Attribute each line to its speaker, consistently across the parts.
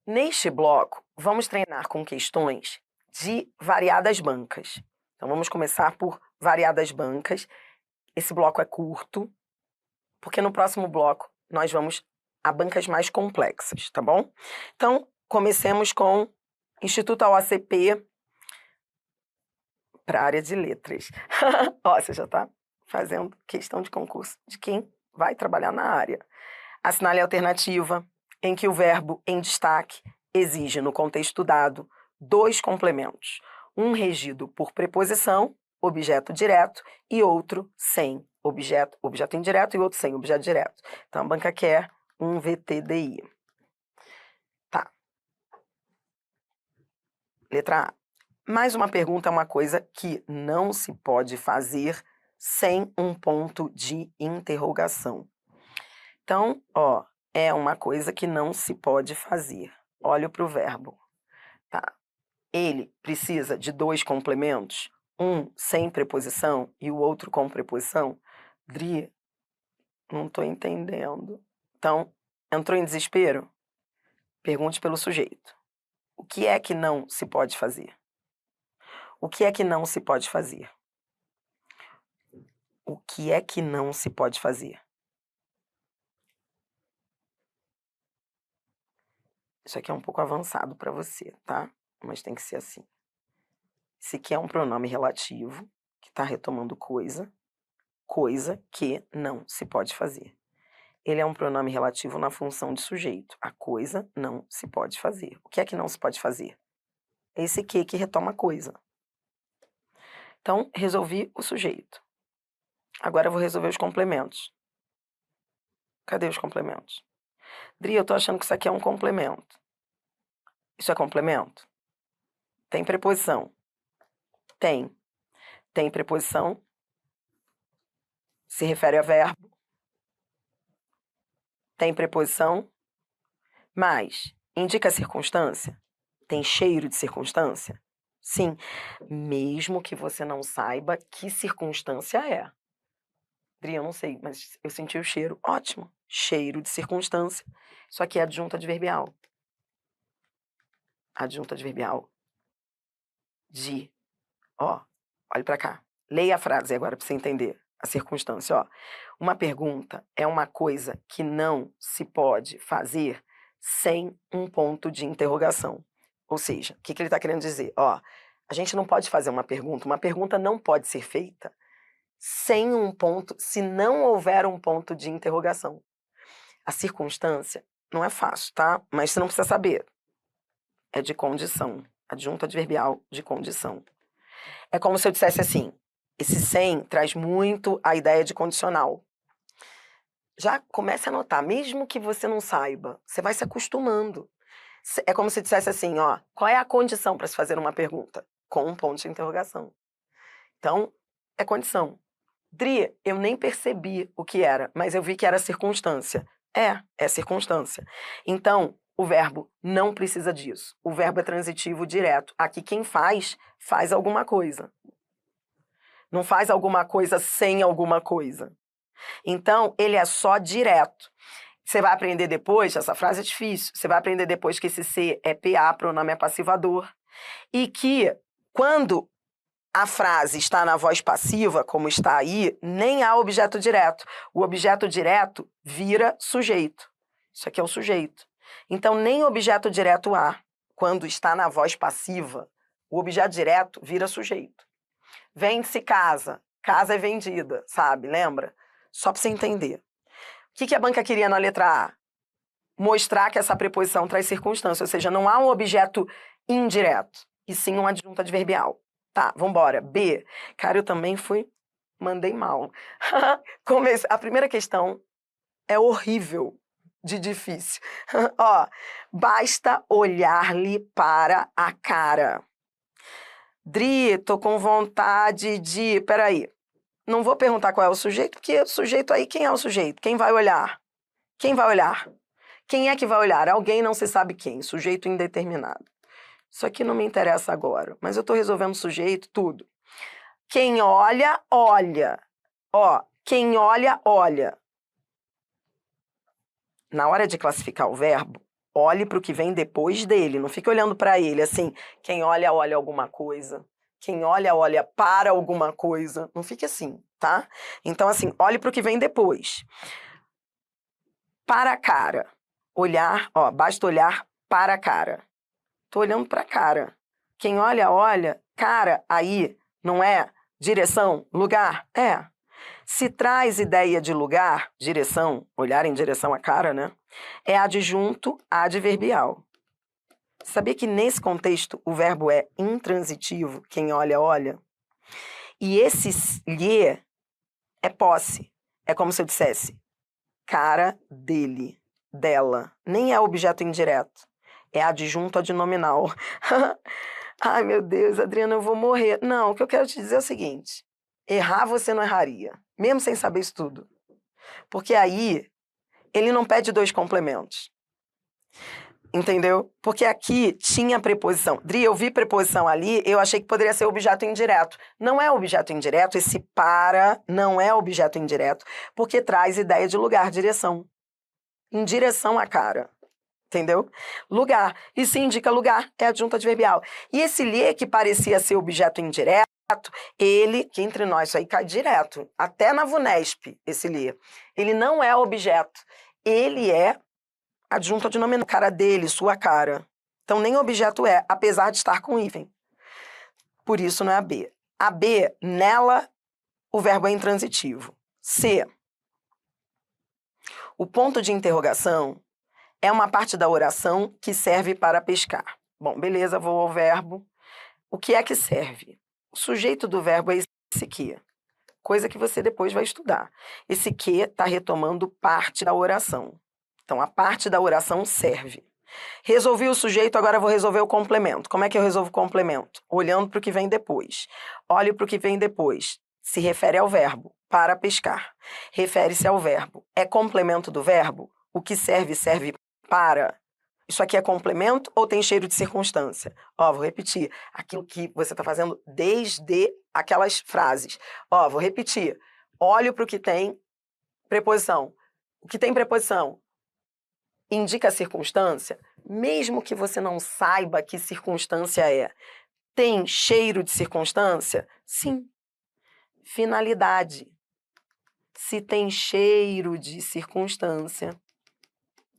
Speaker 1: Neste bloco, vamos treinar com questões de variadas bancas. Então, vamos começar por variadas bancas. Esse bloco é curto, porque no próximo bloco nós vamos a bancas mais complexas, tá bom? Então, comecemos com Instituto AOCP para a área de letras. Ó, você já está fazendo questão de concurso de quem vai trabalhar na área. Assinale a alternativa em que o verbo em destaque exige, no contexto dado, dois complementos. Um regido por preposição, objeto direto, e outro sem objeto indireto, e outro sem objeto direto. Então, a banca quer um VTDI. Tá. Letra A. Mais uma pergunta é uma coisa que não se pode fazer sem um ponto de interrogação. Então, ó, é uma coisa que não se pode fazer. Olho para o verbo. Tá. Ele precisa de dois complementos, um sem preposição e o outro com preposição. Dri, não estou entendendo. Então, entrou em desespero? Pergunte pelo sujeito. O que é que não se pode fazer? O que é que não se pode fazer? O que é que não se pode fazer? Isso aqui é um pouco avançado para você, tá? Mas tem que ser assim. Esse aqui é um pronome relativo, que está retomando coisa que não se pode fazer. Ele é um pronome relativo na função de sujeito. A coisa não se pode fazer. O que é que não se pode fazer? É esse que retoma coisa. Então, resolvi o sujeito. Agora eu vou resolver os complementos. Cadê os complementos? Dri, eu tô achando que isso aqui é um complemento. Isso é complemento? Tem preposição? Tem. Tem preposição? Se refere a verbo? Tem preposição? Mas indica a circunstância? Tem cheiro de circunstância? Sim, mesmo que você não saiba que circunstância é. Dri, eu não sei, mas eu senti o cheiro. Ótimo, cheiro de circunstância. Isso aqui é adjunta adverbial. Adjunta adverbial de. Ó, olhe para cá. Leia a frase agora para você entender a circunstância. Ó. Uma pergunta é uma coisa que não se pode fazer sem um ponto de interrogação. Ou seja, o que ele está querendo dizer? Ó, a gente não pode fazer uma pergunta não pode ser feita sem um ponto, se não houver um ponto de interrogação. A circunstância não é fácil, tá? Mas você não precisa saber. É de condição. Adjunta adverbial de condição. É como se eu dissesse assim, esse sem traz muito a ideia de condicional. Já comece a notar, mesmo que você não saiba, você vai se acostumando. É como se dissesse assim, ó, qual é a condição para se fazer uma pergunta? Com um ponto de interrogação. Então, é condição. Dri, eu nem percebi o que era, mas eu vi que era circunstância. É circunstância. Então, o verbo não precisa disso. O verbo é transitivo direto. Aqui quem faz alguma coisa. Não faz alguma coisa sem alguma coisa. Então, ele é só direto. Você vai aprender depois, essa frase é difícil, você vai aprender depois que esse ser é PA, pronome é passivador, e que quando a frase está na voz passiva, como está aí, nem há objeto direto. O objeto direto vira sujeito. Isso aqui é o sujeito. Então, nem objeto direto há. Quando está na voz passiva, o objeto direto vira sujeito. Vende-se casa. Casa é vendida, sabe? Lembra? Só para você entender. O que a banca queria na letra A? Mostrar que essa preposição traz circunstância, ou seja, não há um objeto indireto, e sim um adjunto adverbial. Tá, vambora. B. Cara, eu também mandei mal. A primeira questão é horrível de difícil. Ó, basta olhar-lhe para a cara. Dri, tô com vontade de... Peraí, não vou perguntar qual é o sujeito, porque o sujeito aí, quem é o sujeito? Quem vai olhar? Quem vai olhar? Quem é que vai olhar? Alguém não se sabe quem, sujeito indeterminado. Isso aqui não me interessa agora, mas eu estou resolvendo sujeito, tudo. Quem olha, olha. Ó, quem olha, olha. Na hora de classificar o verbo, Olhe para o que vem depois dele. Não fique olhando para ele assim. Quem olha, olha alguma coisa. Quem olha, olha para alguma coisa. Não fique assim, tá? Então, assim, olhe para o que vem depois. Para a cara. Olhar, ó, basta olhar para a cara. Tô olhando para a cara. Quem olha, olha. Cara, aí, não é? Direção, lugar? É. Se traz ideia de lugar, direção, olhar em direção à cara, né? É adjunto adverbial. Sabia que nesse contexto o verbo é intransitivo, quem olha, olha? E esse lhe é posse. É como se eu dissesse cara dele, dela. Nem é objeto indireto. É adjunto adnominal. Ai, meu Deus, Adriana, eu vou morrer. Não, o que eu quero te dizer é o seguinte. Errar você não erraria, mesmo sem saber isso tudo. Porque aí ele não pede dois complementos. Entendeu? Porque aqui tinha preposição. Dri, eu vi preposição ali, eu achei que poderia ser objeto indireto. Não é objeto indireto, esse para não é objeto indireto, porque traz ideia de lugar, direção. Em direção à cara. Entendeu? Lugar. E se indica lugar, é adjunto adverbial. E esse lhe, que parecia ser objeto indireto, ele, que entre nós, isso aí cai direto. Até na VUNESP, esse lhe. Ele não é objeto. Ele é adjunto adnominal, cara dele, sua cara. Então nem objeto é, apesar de estar com hífen. Por isso não é a B. A B, nela, o verbo é intransitivo. C. O ponto de interrogação é uma parte da oração que serve para pescar. Bom, beleza, vou ao verbo. O que é que serve? O sujeito do verbo é esse que, coisa que você depois vai estudar. Esse que está retomando parte da oração. Então, a parte da oração serve. Resolvi o sujeito, agora vou resolver o complemento. Como é que eu resolvo o complemento? Olhando para o que vem depois. Olho para o que vem depois. Se refere ao verbo, para pescar. Refere-se ao verbo. É complemento do verbo? O que serve, serve para. Isso aqui é complemento ou tem cheiro de circunstância? Ó, vou repetir. Aquilo que você está fazendo desde aquelas frases. Ó, vou repetir. Olho para o que tem preposição. O que tem preposição indica a circunstância, mesmo que você não saiba que circunstância é. Tem cheiro de circunstância? Sim. Finalidade. Se tem cheiro de circunstância,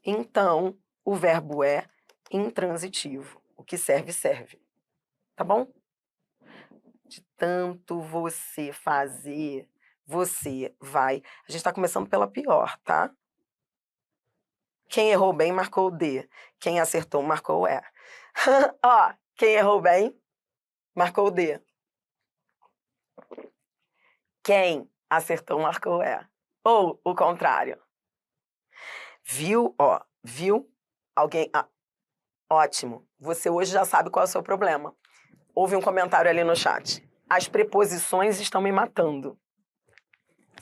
Speaker 1: então o verbo é intransitivo. O que serve, serve. Tá bom? De tanto você fazer, você vai. A gente está começando pela pior, tá? Quem errou bem marcou o D. Quem acertou marcou o E. Ó, quem errou bem marcou o D. Quem acertou marcou o E. Ou o contrário. Viu? Ó, viu? Alguém. Ah, ótimo. Você hoje já sabe qual é o seu problema. Houve um comentário ali no chat. As preposições estão me matando.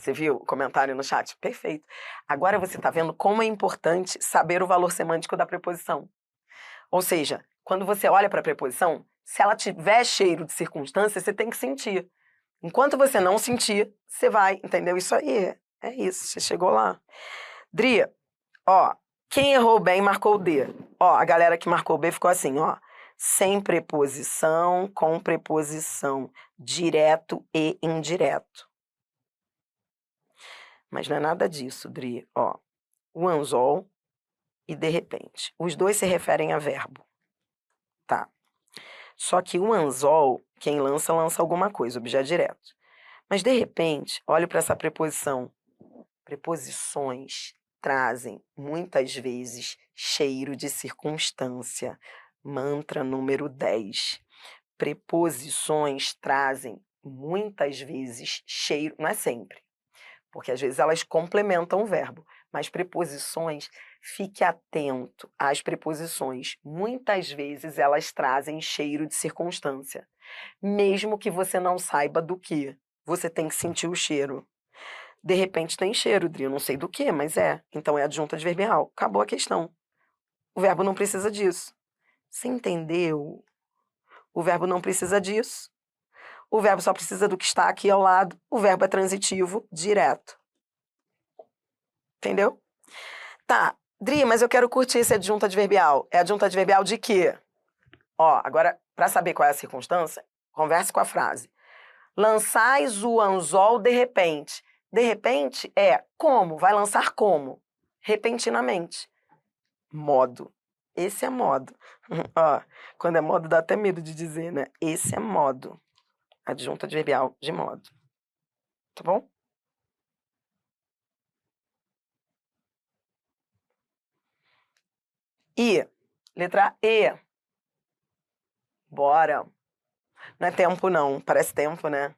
Speaker 1: Você viu o comentário no chat? Perfeito. Agora você está vendo como é importante saber o valor semântico da preposição. Ou seja, quando você olha para a preposição, se ela tiver cheiro de circunstância, você tem que sentir. Enquanto você não sentir, você vai, entendeu? Isso aí, é isso, você chegou lá. Dri, ó, quem errou bem marcou o D. Ó, a galera que marcou o B ficou assim, ó. Sem preposição, com preposição, direto e indireto. Mas não é nada disso, Dri. Ó, o anzol e de repente. Os dois se referem a verbo. Tá. Só que o anzol, quem lança, lança alguma coisa, objeto direto. Mas de repente, olhe para essa preposição. Preposições trazem, muitas vezes, cheiro de circunstância. Mantra número 10. Preposições trazem, muitas vezes, cheiro, não é sempre, porque às vezes elas complementam o verbo, mas preposições, fique atento às preposições. Muitas vezes elas trazem cheiro de circunstância. Mesmo que você não saiba do que, você tem que sentir o cheiro. De repente tem cheiro, Dri, eu não sei do que, mas é. Então é adjunto adverbial. Acabou a questão. O verbo não precisa disso. Você entendeu? O verbo não precisa disso. O verbo só precisa do que está aqui ao lado. O verbo é transitivo, direto. Entendeu? Tá. Dri, mas eu quero curtir esse adjunto adverbial. É adjunto adverbial de quê? Ó, agora, para saber qual é a circunstância, converse com a frase. Lançais o anzol de repente. De repente é como? Vai lançar como? Repentinamente. Modo. Esse é modo. Ó, quando é modo dá até medo de dizer, né? Esse é modo. Adjunto adverbial de modo. Tá bom? E, letra E. Bora. Não é tempo, não. Parece tempo, né?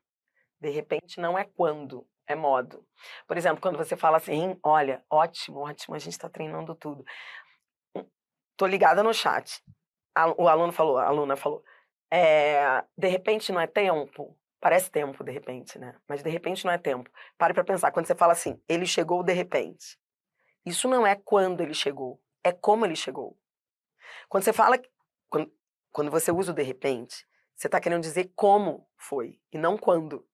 Speaker 1: De repente não é quando, é modo. Por exemplo, quando você fala assim, olha, ótimo, ótimo, a gente está treinando tudo. Tô ligada no chat. O aluno falou, a aluna falou, de repente não é tempo? Parece tempo, de repente, né? Mas de repente não é tempo. Pare para pensar, quando você fala assim, ele chegou de repente. Isso não é quando ele chegou, é como ele chegou. Quando você fala, quando você usa o de repente, você está querendo dizer como foi e não quando.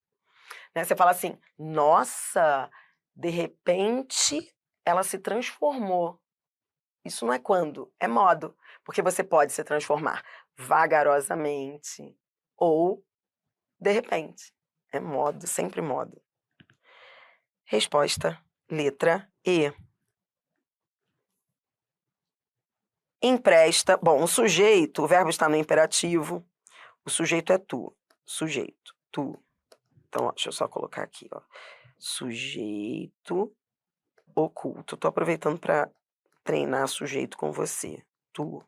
Speaker 1: Né? Você fala assim, nossa, de repente ela se transformou. Isso não é quando, é modo. Porque você pode se transformar vagarosamente ou de repente. É modo, sempre modo. Resposta, letra E. Empresta. Bom, o sujeito, o verbo está no imperativo. O sujeito é tu. Sujeito, tu. Então, ó, deixa eu só colocar aqui, ó. Sujeito oculto. Tô aproveitando para treinar sujeito com você. Tu.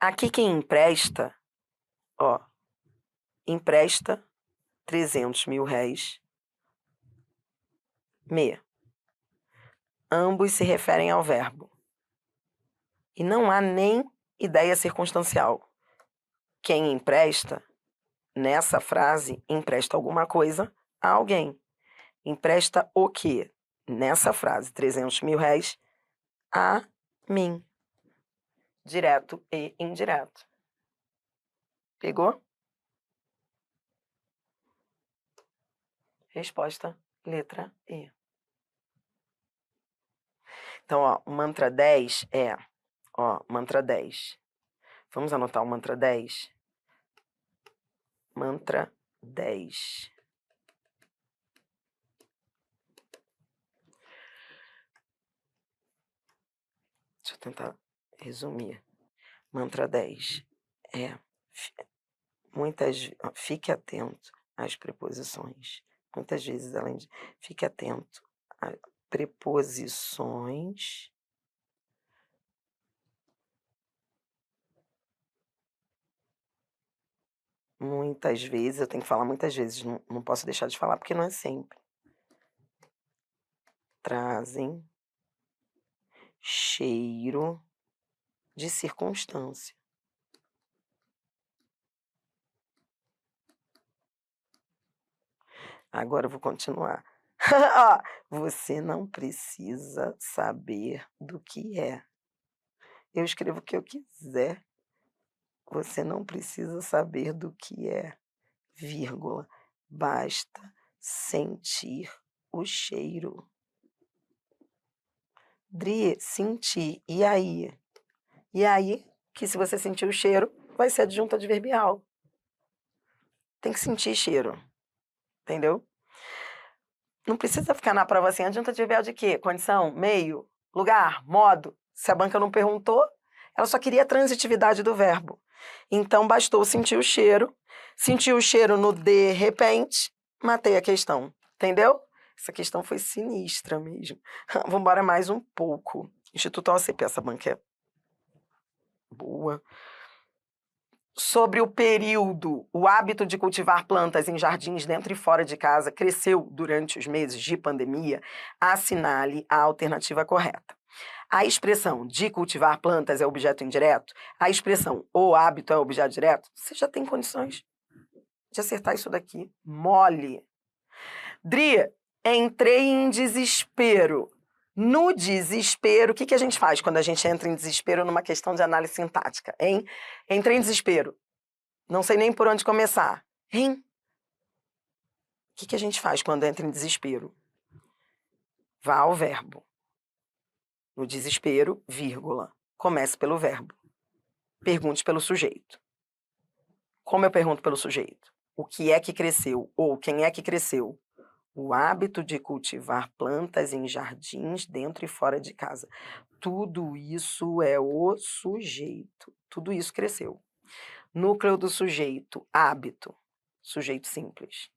Speaker 1: Aqui quem empresta, ó, empresta 300 mil réis. Me. Ambos se referem ao verbo. E não há nem ideia circunstancial. Quem empresta, nessa frase, empresta alguma coisa a alguém. Empresta o quê? Nessa frase, 300 mil réis a mim. Direto e indireto. Pegou? Resposta, letra E. Então, ó, o mantra 10 é, ó, mantra 10. Vamos anotar o mantra 10? Mantra 10. Deixa eu tentar resumir. Mantra 10 é, fique atento às preposições. Muitas vezes, além de, fique atento a preposições muitas vezes, eu tenho que falar muitas vezes, não posso deixar de falar porque não é sempre. Trazem cheiro de circunstância. Agora eu vou continuar. Você não precisa saber do que é. Eu escrevo o que eu quiser. Você não precisa saber do que é, vírgula. Basta sentir o cheiro. Dri, sentir. E aí? E aí, que se você sentir o cheiro, vai ser adjunto adverbial. Tem que sentir cheiro. Entendeu? Não precisa ficar na prova assim, adjunto adverbial de quê? Condição, meio, lugar, modo. Se a banca não perguntou, ela só queria a transitividade do verbo. Então, bastou sentir o cheiro. Sentir o cheiro no de repente, matei a questão. Entendeu? Essa questão foi sinistra mesmo. Vamos embora mais um pouco. Instituto OCP, essa banca é boa. Sobre o período, o hábito de cultivar plantas em jardins dentro e fora de casa cresceu durante os meses de pandemia, assinale a alternativa correta. A expressão de cultivar plantas é objeto indireto, a expressão o hábito é objeto direto, você já tem condições de acertar isso daqui. Mole. Dri, entrei em desespero. No desespero, o que a gente faz quando a gente entra em desespero numa questão de análise sintática, hein? Entrei em desespero. Não sei nem por onde começar. Hein? O que a gente faz quando entra em desespero? Vá ao verbo. No desespero, vírgula. Comece pelo verbo. Pergunte pelo sujeito. Como eu pergunto pelo sujeito? O que é que cresceu? Ou quem é que cresceu? O hábito de cultivar plantas em jardins dentro e fora de casa. Tudo isso é o sujeito. Tudo isso cresceu. Núcleo do sujeito, hábito. Sujeito simples.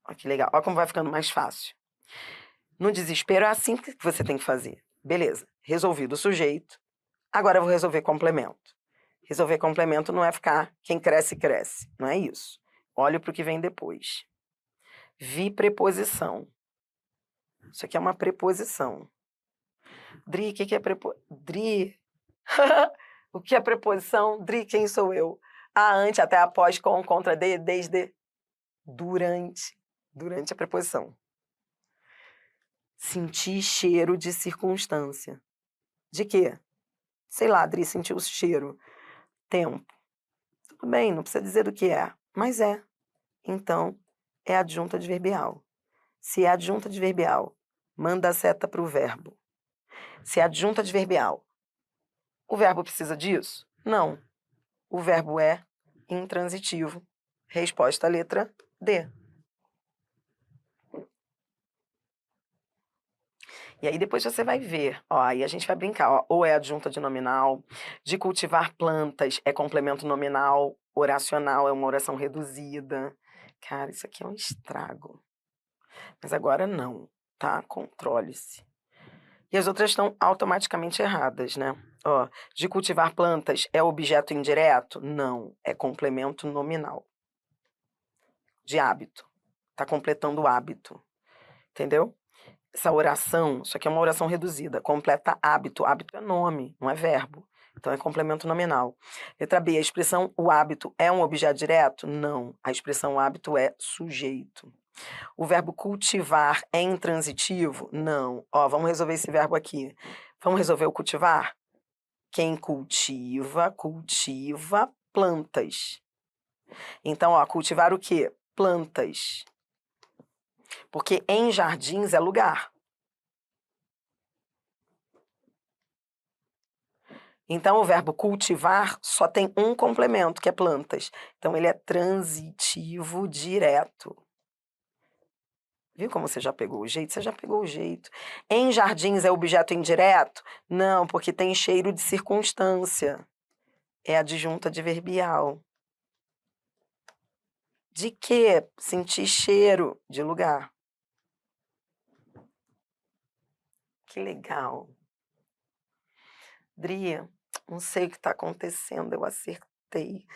Speaker 1: Olha que legal. Olha como vai ficando mais fácil. No desespero é assim que você tem que fazer. Beleza, resolvido o sujeito. Agora eu vou resolver complemento. Resolver complemento não é ficar quem cresce, cresce. Não é isso. Olhe para o que vem depois. Vi preposição. Isso aqui é uma preposição. Dri, o que é preposição? Dri. O que é preposição? Dri, quem sou eu? A, ante, até, após, com, contra, de, desde. Durante. Durante a preposição. Sentir cheiro de circunstância. De quê? Sei lá, Dri, sentiu o cheiro. Tempo. Tudo bem, não precisa dizer do que é, mas é. Então, é adjunta adverbial. Se é adjunta adverbial, manda a seta para o verbo. Se é adjunta adverbial, o verbo precisa disso? Não. O verbo é intransitivo. Resposta letra D. E aí depois você vai ver, ó, aí a gente vai brincar, ó, ou é adjunta de nominal, de cultivar plantas é complemento nominal, oracional é uma oração reduzida. Cara, isso aqui é um estrago. Mas agora não, tá? Controle-se. E as outras estão automaticamente erradas, né? Ó, de cultivar plantas é objeto indireto? Não, é complemento nominal. De hábito. Tá completando o hábito. Entendeu? Essa oração, isso aqui é uma oração reduzida, completa hábito. Hábito é nome, não é verbo. Então é complemento nominal. Letra B, a expressão o hábito é um objeto direto? Não, a expressão hábito é sujeito. O verbo cultivar é intransitivo? Não. Ó, vamos resolver esse verbo aqui. Vamos resolver o cultivar? Quem cultiva, cultiva plantas. Então, ó, cultivar o quê? Plantas. Porque em jardins é lugar. Então, o verbo cultivar só tem um complemento, que é plantas. Então, ele é transitivo direto. Viu como você já pegou o jeito? Você já pegou o jeito. Em jardins é objeto indireto? Não, porque tem cheiro de circunstância. É adjunta adverbial. De quê? Sentir cheiro de lugar. Que legal. Dri, não sei o que está acontecendo, eu acertei.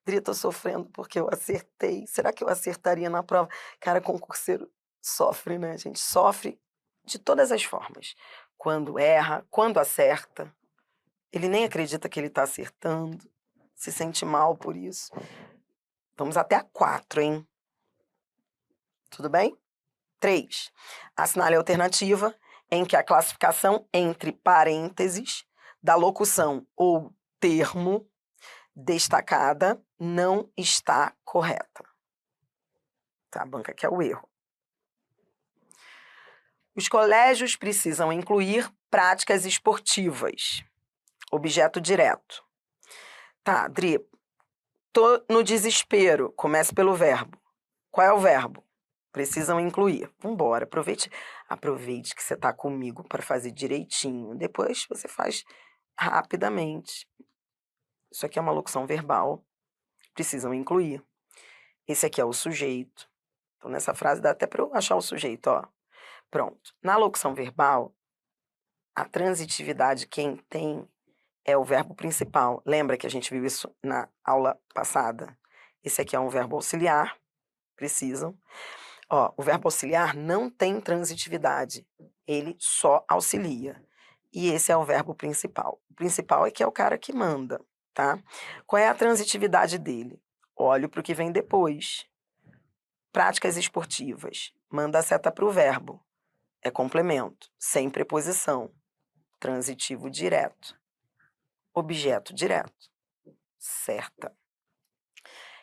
Speaker 1: Dri, tô sofrendo porque eu acertei. Será que eu acertaria na prova? Cara, concurseiro sofre, né, gente? Sofre de todas as formas. Quando erra, quando acerta. Ele nem acredita que ele está acertando. Se sente mal por isso. Vamos até a 4, hein? Tudo bem? 3. Assinale a alternativa em que a classificação entre parênteses da locução ou termo destacada não está correta. Tá, banca que é o erro. Os colégios precisam incluir práticas esportivas. Objeto direto. Tá, Dri, tô no desespero. Comece pelo verbo. Qual é o verbo? Precisam incluir. Vambora, aproveite que você está comigo para fazer direitinho. Depois você faz rapidamente. Isso aqui é uma locução verbal. Precisam incluir. Esse aqui é o sujeito. Então, nessa frase dá até para eu achar o sujeito, ó. Pronto. Na locução verbal, a transitividade quem tem é o verbo principal. Lembra que a gente viu isso na aula passada? Esse aqui é um verbo auxiliar. Precisam. Ó, o verbo auxiliar não tem transitividade, ele só auxilia. E esse é o verbo principal. O principal é que é o cara que manda, tá? Qual é a transitividade dele? Olho para o que vem depois. Práticas esportivas. Manda a seta para o verbo. É complemento, sem preposição. Transitivo direto. Objeto direto. Certa.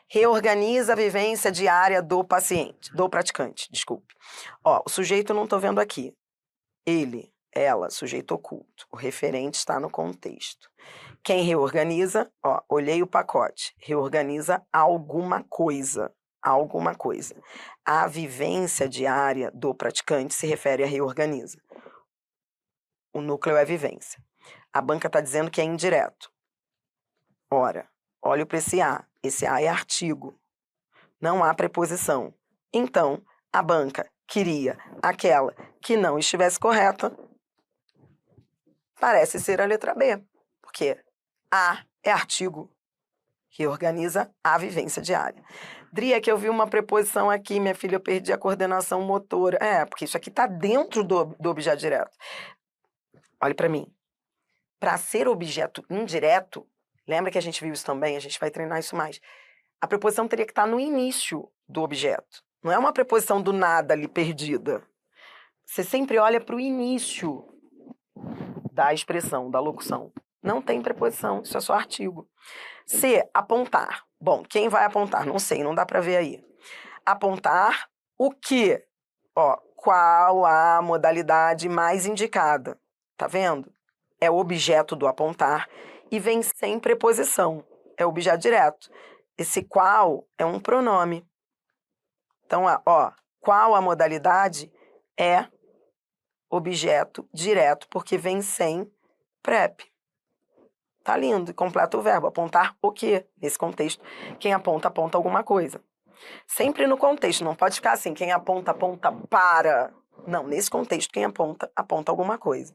Speaker 1: Reorganiza a vivência diária do paciente, do praticante, desculpe. Ó, o sujeito eu não estou vendo aqui. ele, ela, sujeito oculto. O referente está no contexto. Quem reorganiza, ó, olhei o pacote, reorganiza alguma coisa. Alguma coisa. A vivência diária do praticante se refere a reorganiza. O núcleo é vivência. A banca está dizendo que é indireto. Ora, olho para esse A. Esse A é artigo. Não há preposição. Então, a banca queria aquela que não estivesse correta. Parece ser a letra B, porque A é artigo. Reorganiza a vivência diária. Dri, é que eu vi uma preposição aqui, minha filha, eu perdi a coordenação motora. Porque isso aqui está dentro do objeto direto. Olhe para mim. Para ser objeto indireto, lembra que a gente viu isso também? A gente vai treinar isso mais. A preposição teria que estar no início do objeto. Não é uma preposição do nada ali perdida. Você sempre olha para o início da expressão, da locução. Não tem preposição, isso é só artigo. C, apontar. Bom, quem vai apontar? Não sei, não dá para ver aí. Apontar o quê? Ó, qual a modalidade mais indicada? Tá vendo? É o objeto do apontar e vem sem preposição. É objeto direto. Esse qual é um pronome. Então, ó, qual a modalidade é objeto direto, porque vem sem prep. Tá lindo, e completa o verbo. Apontar o quê? Nesse contexto, quem aponta, aponta alguma coisa. Sempre no contexto, não pode ficar assim, quem aponta, aponta para. Não, nesse contexto, quem aponta, aponta alguma coisa.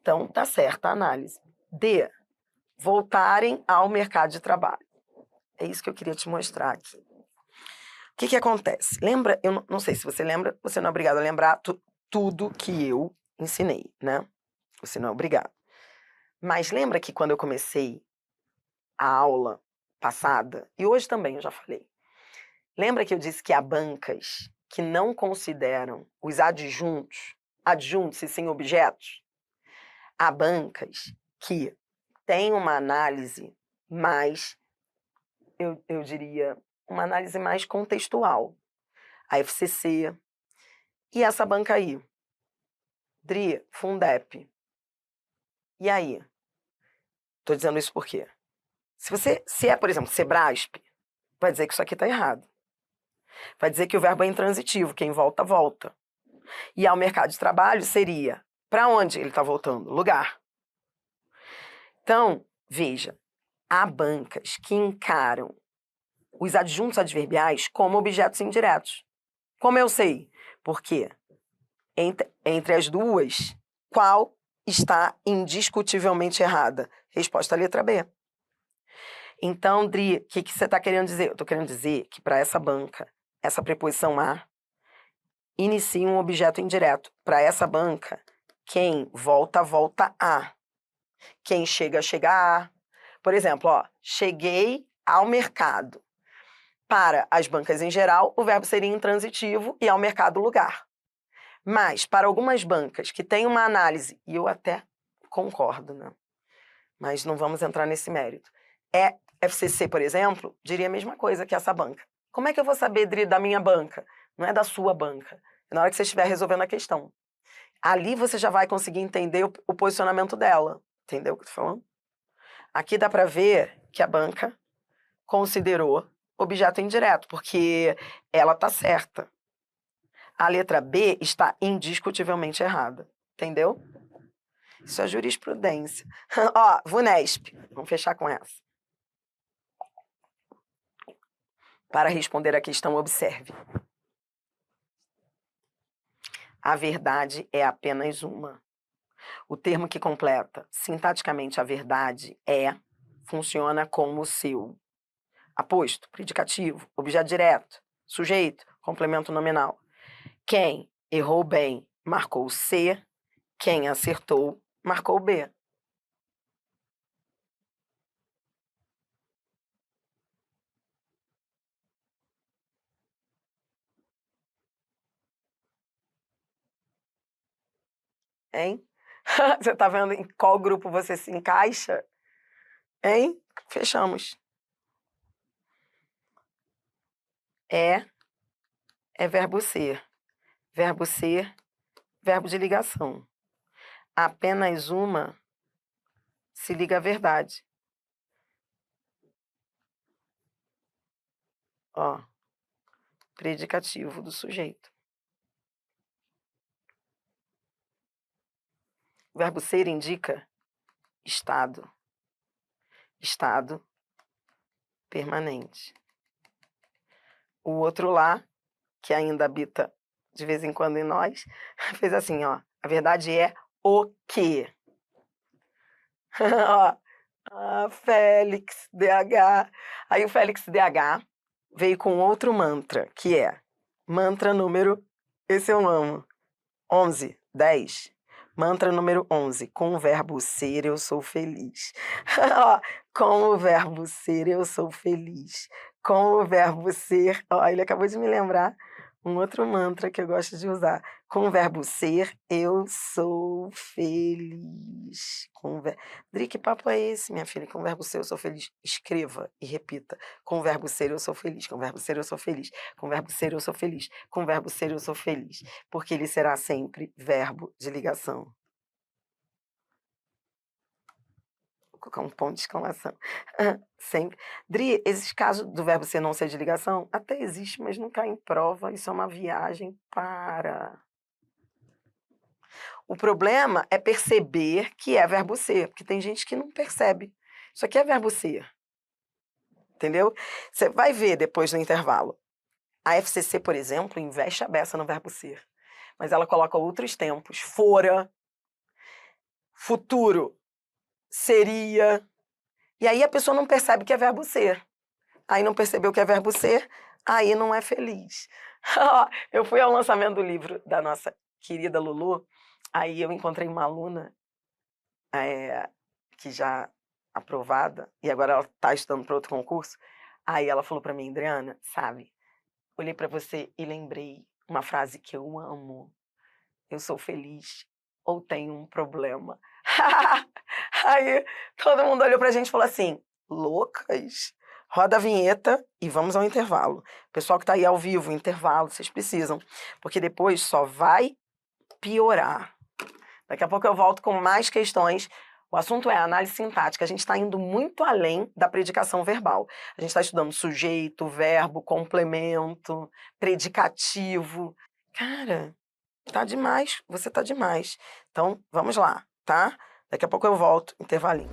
Speaker 1: Então, tá certa a análise. D, voltarem ao mercado de trabalho. É isso que eu queria te mostrar aqui. O que acontece? Lembra, eu não sei se você lembra, você não é obrigado a lembrar tudo que eu ensinei, né? Você não é obrigado. Mas lembra que quando eu comecei a aula passada, e hoje também eu já falei, lembra que eu disse que há bancas que não consideram os adjuntos e sim objetos? Há bancas que têm uma análise mais, eu diria, uma análise mais contextual. A FCC. E essa banca aí? Dri, Fundep. E aí? Tô dizendo isso por quê? Se é, por exemplo, Sebrasp, vai dizer que isso aqui está errado. Vai dizer que o verbo é intransitivo, quem volta, volta. E ao mercado de trabalho seria, para onde ele está voltando? Lugar. Então, veja, há bancas que encaram os adjuntos adverbiais como objetos indiretos. Como eu sei? Porque entre as duas, qual está indiscutivelmente errada? Resposta à letra B. Então, Dri, o que você está querendo dizer? Eu estou querendo dizer que para essa banca, essa preposição a inicia um objeto indireto. Para essa banca, quem volta, volta a. Quem chega, chega a. Por exemplo, ó, cheguei ao mercado. Para as bancas em geral, o verbo seria intransitivo e ao mercado, lugar. Mas, para algumas bancas que têm uma análise, e eu até concordo, né? Mas não vamos entrar nesse mérito. FCC, por exemplo, diria a mesma coisa que essa banca. Como é que eu vou saber, Dri, da minha banca? Não é da sua banca. É na hora que você estiver resolvendo a questão. Ali você já vai conseguir entender o posicionamento dela. Entendeu o que eu tô falando? Aqui dá para ver que a banca considerou objeto indireto, porque ela está certa. A letra B está indiscutivelmente errada. Entendeu? Isso é jurisprudência. Ó, VUNESP. Vamos fechar com essa. Para responder à questão, observe. A verdade é apenas uma. O termo que completa sintaticamente a verdade funciona como o seu aposto, predicativo, objeto direto, sujeito, complemento nominal. Quem errou bem marcou C, quem acertou marcou B. Hein? Você tá vendo em qual grupo você se encaixa? Hein? Fechamos. É verbo ser. Verbo ser, verbo de ligação. Apenas uma se liga à verdade. Ó, predicativo do sujeito. O verbo ser indica estado. Estado permanente. O outro lá, que ainda habita de vez em quando em nós, fez assim, ó. A verdade é o quê? Ó, Félix DH. Aí o Félix DH veio com outro mantra, que é mantra número, esse eu amo, 11, 10. Mantra número 11. Com o verbo ser, eu sou feliz. Ó, com o verbo ser, eu sou feliz. Com o verbo ser... Ó, ele acabou de me lembrar um outro mantra que eu gosto de usar. Com o verbo ser, eu sou feliz. Dri, que papo é esse, minha filha? Com o verbo ser, eu sou feliz. Escreva e repita. Com o verbo ser, eu sou feliz. Com o verbo ser, eu sou feliz. Com o verbo ser, eu sou feliz. Com o verbo ser, eu sou feliz. Porque ele será sempre verbo de ligação. Vou colocar um ponto de exclamação. Sempre. Dri, esses casos do verbo ser não ser de ligação, até existe, mas não cai em prova. Isso é uma viagem para... O problema é perceber que é verbo ser, porque tem gente que não percebe. Isso aqui é verbo ser. Entendeu? Você vai ver depois no intervalo. A FCC, por exemplo, investe a beça no verbo ser. Mas ela coloca outros tempos. Fora, futuro, seria. E aí a pessoa não percebe que é verbo ser. Aí não percebeu que é verbo ser, aí não é feliz. Eu fui ao lançamento do livro da nossa querida Lulu, aí eu encontrei uma aluna que já aprovada, e agora ela está estudando para outro concurso. Aí ela falou para mim, Adriana, sabe, olhei para você e lembrei uma frase que eu amo. Eu sou feliz ou tenho um problema? Aí todo mundo olhou pra gente e falou assim, loucas? Roda a vinheta e vamos ao intervalo. Pessoal que tá aí ao vivo, intervalo, vocês precisam, porque depois só vai piorar. Daqui a pouco eu volto com mais questões. O assunto é a análise sintática. A gente está indo muito além da predicação verbal. A gente está estudando sujeito, verbo, complemento, predicativo. Cara, tá demais, você tá demais. Então, vamos lá, tá? Daqui a pouco eu volto, intervalinho.